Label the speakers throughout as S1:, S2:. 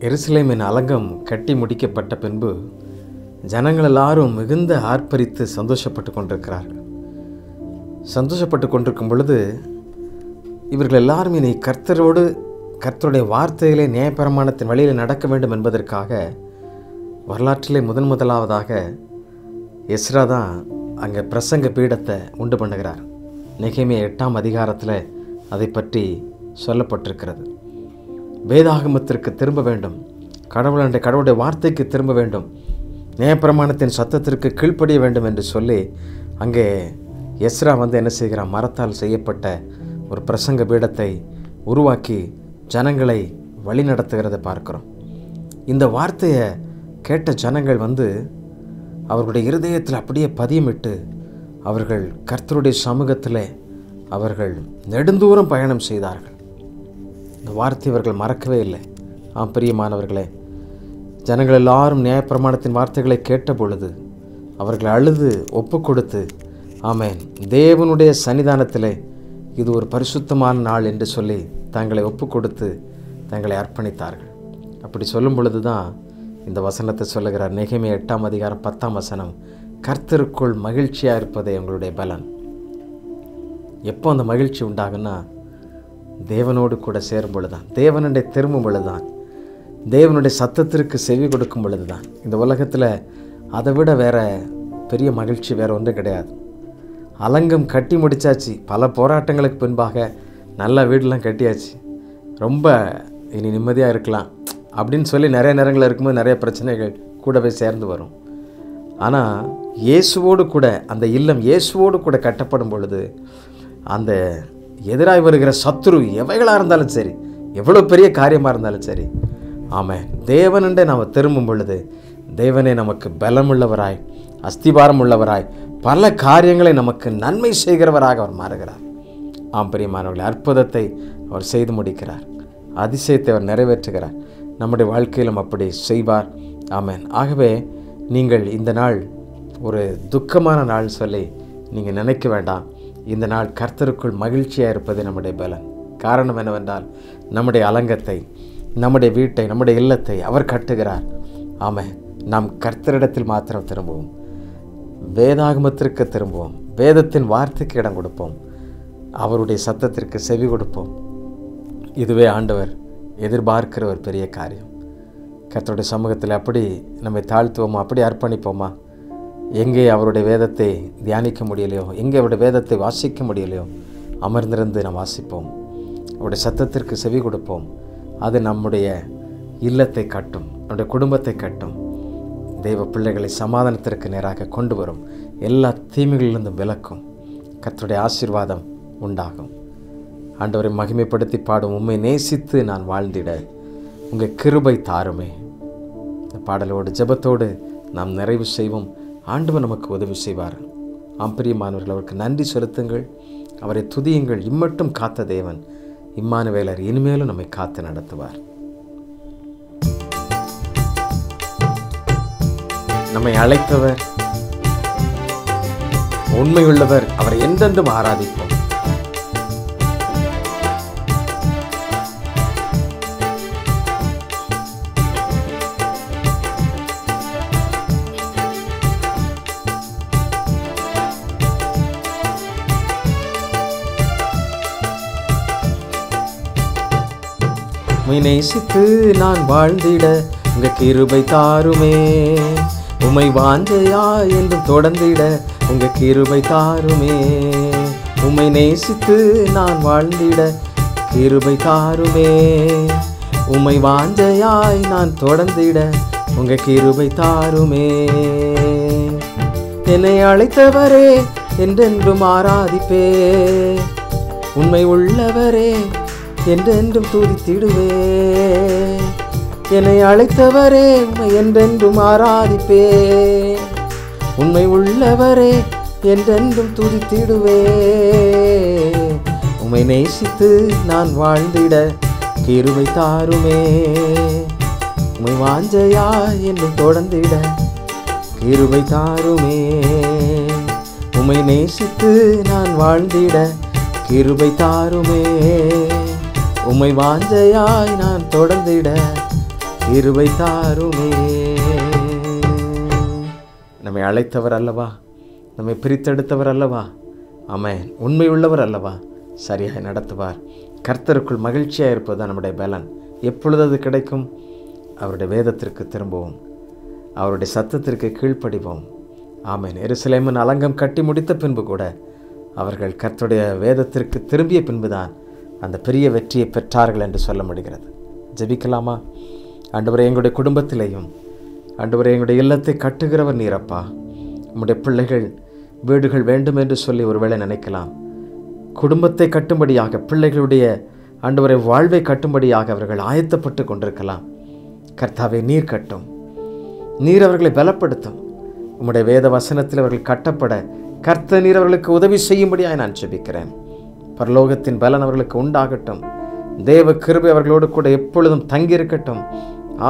S1: எருசலேமின் அலங்கம் கட்டி முடிக்கப்பட்ட பின்பு ஜனங்கள் எல்லாரும் மிகுந்த ஆர்ப்பரித்து சந்தோஷப்பட்டு கொண்டிருக்கிறார்கள். சந்தோஷப்பட்டு கொண்டிருக்கும் பொழுது இவர்கள் எல்லாரும் இனி கர்த்தருடைய வார்த்தையிலே நியாயப்பிரமாணத்தின் வழியில் நடக்க வேண்டும் என்பதற்காக வரலாற்றிலே முதலாவதாக எஸ்ரா தான் அங்கே பிரசங்க பீடத்தை உண்டு பண்ணுகிறார். நெகேமியா 8ஆம் அதிகாரத்தில் அதை பற்றி சொல்லப்பட்டிருக்கிறது. வேதாகமத்திற்கு திரும்ப வேண்டும், கடவுளுடைய வார்த்தைக்கு திரும்ப வேண்டும், நியாயப்பிரமாணத்தின் சத்தத்திற்கு கீழ்ப்படிய வேண்டும் என்று சொல்லி அங்கே எஸ்ரா என்ன செய்கிறார், மரத்தால் செய்யப்பட்ட ஒரு பிரசங்க பீடத்தை உருவாக்கி ஜனங்களை வழி நடத்துகிறத பார்க்கிறோம். இந்த வார்த்தையை கேட்ட ஜனங்கள் அவர்களுடைய இருதயத்தில் அப்படியே பதியமிட்டு அவர்கள் கர்த்தருடைய சமூகத்தில் அவர்கள் நெடுந்தூரம் பயணம் செய்தார்கள். இந்த வார்த்தை அவர்கள் மறக்கவே இல்லை. பிரியமானவர்களே, ஜனங்கள் எல்லாரும் நியாயப்பிரமாணத்தின் வார்த்தைகளை கேட்ட பொழுது அவர்கள் அழுது ஒப்பு கொடுத்து, ஆமென், தேவனுடைய சன்னிதானத்திலே இது ஒரு பரிசுத்தமான நாள் என்று சொல்லி தங்களை ஒப்பு கொடுத்து தங்களை அர்ப்பணித்தார்கள். அப்படி சொல்லும் பொழுது தான் இந்த வசனத்தை சொல்லுகிறார். நெகேமியா 8ஆம் அதிகாரம் 10ஆம் வசனம், கர்த்தருக்குள் மகிழ்ச்சியாக இருப்பதே உங்களுடைய பலன். எப்போ அந்த மகிழ்ச்சி உண்டாகுன்னா, தேவனோடு கூட சேரும் பொழுதுதான், தேவனுடைய திரும்பும் பொழுதுதான், தேவனுடைய சத்தத்திற்கு செவி கொடுக்கும் பொழுது தான். இந்த உலகத்தில் அதை விட வேற பெரிய மகிழ்ச்சி வேறு ஒன்றும் கிடையாது. அலங்கம் கட்டி முடித்தாச்சு, பல போராட்டங்களுக்கு பின்பாக நல்ல வீடெலாம் கட்டியாச்சு, ரொம்ப இனி நிம்மதியாக இருக்கலாம் அப்படின்னு சொல்லி நிறைய நேரங்களில் இருக்கும்போது நிறைய பிரச்சனைகள் கூடவே சேர்ந்து வரும். ஆனால் இயேசுவோடு கூட அந்த இல்லம் இயேசுவோடு கூட கட்டப்படும் பொழுது அந்த எதிராக வருகிற சத்துரு எவைகளாக இருந்தாலும் சரி, எவ்வளோ பெரிய காரியமாக இருந்தாலும் சரி, ஆமென், தேவனண்டே நாம் திரும்பும் பொழுது தேவனே நமக்கு பலமுள்ளவராய், அஸ்திபாரம் உள்ளவராய், பல காரியங்களை நமக்கு நன்மை செய்கிறவராக அவர் மாறுகிறார். பிரியமானவர்களே, அற்புதத்தை அவர் செய்து முடிக்கிறார், அதிசயத்தை அவர் நிறைவேற்றுகிறார். நம்முடைய வாழ்க்கையிலும் அப்படி செய்வார். ஆமென். ஆகவே நீங்கள் இந்த நாள் ஒரு துக்கமான நாள் சொல்லி நீங்கள் நினைக்க வேண்டாம். இந்த நாள் கர்த்தருக்குள் மகிழ்ச்சியாக இருப்பது நம்முடைய பலன். காரணம் என்னவென்றால், நம்முடைய அலங்கத்தை, நம்முடைய வீட்டை, நம்முடைய இல்லத்தை அவர் கட்டுகிறார். ஆமென். நாம் கர்த்தரிடத்தில் மாத்திரம் திரும்புவோம், வேதாகமத்திற்கு திரும்புவோம், வேதத்தின் வார்த்தைக்கு இடம் கொடுப்போம், அவருடைய சத்தத்திற்கு செவி கொடுப்போம். இதுவே ஆண்டவர் எதிர்பார்க்கிற ஒரு பெரிய காரியம். கர்த்தருடைய சமூகத்தில் அப்படி நம்மை தாழ்த்துவோமா, அப்படி அர்ப்பணிப்போமா? எங்கே அவருடைய வேதத்தை தியானிக்க முடியலையோ, எங்கே அவருடைய வேதத்தை வாசிக்க முடியலையோ, அமர்ந்திருந்து நாம் வாசிப்போம், அவருடைய சத்தத்திற்கு செவி கொடுப்போம். அது நம்முடைய இல்லத்தை கட்டும், நம்முடைய குடும்பத்தை கட்டும், தெய்வ பிள்ளைகளை சமாதானத்திற்கு நேராக கொண்டு வரும், எல்லா தீமைகளிலிருந்தும் விலக்கும், கர்த்தருடைய ஆசீர்வாதம் உண்டாகும். ஆண்டவரை மகிமைப்படுத்தி பாடும், உம்மை நேசித்து நான் வாழ்ந்திட உங்கள் கிருபை தாருமே. இந்த பாடலோடு ஜெபத்தோடு நாம் நிறைவு செய்வோம். ஆண்டவர் நமக்கு உதவி செய்வார். பிரியமானவர்கள், அவருக்கு நன்றி செலுத்துங்கள், அவரை துதியுங்கள். இம்மட்டும் காத்த தேவன் இம்மானுவேலர் இனிமேலும் நம்மை காத்து நடத்துவார். நம்மை அழைத்தவர் உண்மையுள்ளவர், அவரை என்றென்றும் ஆராதிப்போம். உம்மை நேசித்து நான் வாழ்ந்திட உங்க கிருபை தாருமே, உம்மை வாஞ்சையா என்றும் தொடர்ந்திட உங்க கிருபை தாருமே. உம்மை நேசித்து நான் வாழ்ந்திட கிருபை தாருமே, உம்மை வாஞ்சையாய் நான் தொடர்ந்திட உங்க கிருபை தாருமே. என்னை அழைத்தவரே என்றென்றும் ஆராதிப்பே, உண்மை உள்ளவரே என்றென்றும் துதித்திடுவே. என்னை அழைத்தவரே உம்மை என்றென்றும் ஆராதிப்பே, உண்மை உள்ளவரே என்றென்றும் துதித்திடுவே. உம்மை நேசித்து நான் வாழ்ந்திட கிருபை தாருமே, உம்மை வாஞ்சையா என்றும் தொடர்ந்திட கிருபை தாருமே. உம்மை நேசித்து நான் வாழ்ந்திட கிருபை தாருமே, உம்மை வாஞ்சையாய் நான் தொடர்ந்திட கிருபை தாருமே. நம்மை அழைத்தவர் அல்லவா, நம்மை பிரித்தெடுத்தவர் அல்லவா, ஆமென், உண்மை உள்ளவர் அல்லவா, சரியாய் நடத்துவார். கர்த்தருக்குள் மகிழ்ச்சியாக இருப்பது தான் நம்முடைய பலன். எப்பொழுது அது கிடைக்கும்? அவருடைய வேதத்திற்கு திரும்பவும், அவருடைய சத்தத்திற்கு கீழ்ப்படிவோம். ஆமென். எருசலேமின் அலங்கம் கட்டி முடித்த பின்பு கூட அவர்கள் கர்த்தருடைய வேதத்திற்கு திரும்பிய பின்புதான் அந்த பெரிய வெற்றியை பெற்றார்கள் என்று சொல்ல முடிகிறது. ஜெபிக்கலாமா? ஆண்டவரே, எங்களுடைய குடும்பத்திலேயும் ஆண்டவரே, எங்களுடைய இல்லத்தை கட்டுகிறவர் நீரப்பா. உம்முடைய பிள்ளைகள் வீடுகள் வேண்டும் என்று சொல்லி ஒருவேளை நினைக்கலாம். குடும்பத்தை கட்டும்படியாக, பிள்ளைகளுடைய ஆண்டவரை வாழ்வை கட்டும்படியாக அவர்கள் ஆயத்தப்பட்டு கொண்டிருக்கலாம். கர்த்தாவே, நீர் கட்டும், நீர் அவர்களை பலப்படுத்தும். உம்முடைய வேத வசனத்தில் அவர்கள் கட்டப்பட கர்த்தர் நீர் அவர்களுக்கு உதவி செய்யும்படியாக நான் ஜெபிக்கிறேன். பரலோகத்தின் பலன் அவர்களுக்கு உண்டாகட்டும். தேவ கிருபை அவர்களோடு கூட எப்பொழுதும் தங்கியிருக்கட்டும்.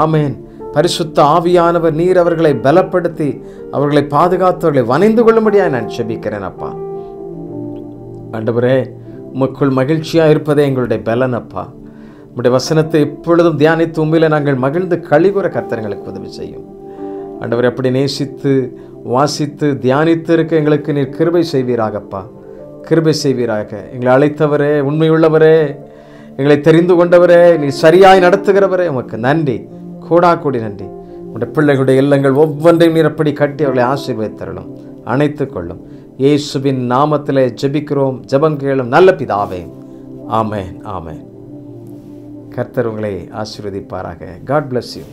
S1: ஆமேன். பரிசுத்த ஆவியானவர் நீர் அவர்களை பலப்படுத்தி அவர்களை பாதுகாத்தவர்களை வணைந்து கொள்ளும்படியாக நான் ஜெபிக்கிறேன் அப்பா. ஆண்டவரே, உமக்குள் மகிழ்ச்சியாக இருப்பதே எங்களுடைய பலன் அப்பா. உம்முடைய வசனத்தை எப்பொழுதும் தியானித்து உண்மையில நாங்கள் மகிழ்ந்து கழிவுற கர்த்தர்களுக்கு உதவி செய்யும். ஆண்டவரை அப்படி நேசித்து வாசித்து தியானித்து இருக்க எங்களுக்கு நீர் கிருபை செய்வீராகப்பா. கிருபை செய்வீராக. எங்களை அழைத்தவரே, உண்மையுள்ளவரே, எங்களை தெரிந்து கொண்டவரே, நீ சரியாய் நடத்துகிறவரே, உமக்கு நன்றி, கூடாக்கூடி நன்றி. உடைய பிள்ளைகளுடைய இல்லங்கள் ஒவ்வொன்றையும் நீர் அப்படி கட்டி அவர்களை ஆசீர்வதித்தருளும், அணைத்து கொள்ளும். இயேசுவின் நாமத்திலே ஜெபிக்கிறோம், ஜெபம் கேளும் நல்ல பிதாவே. ஆமென், ஆமென். கர்த்தர் உங்களை ஆசீர்வதிப்பாராக. God bless you.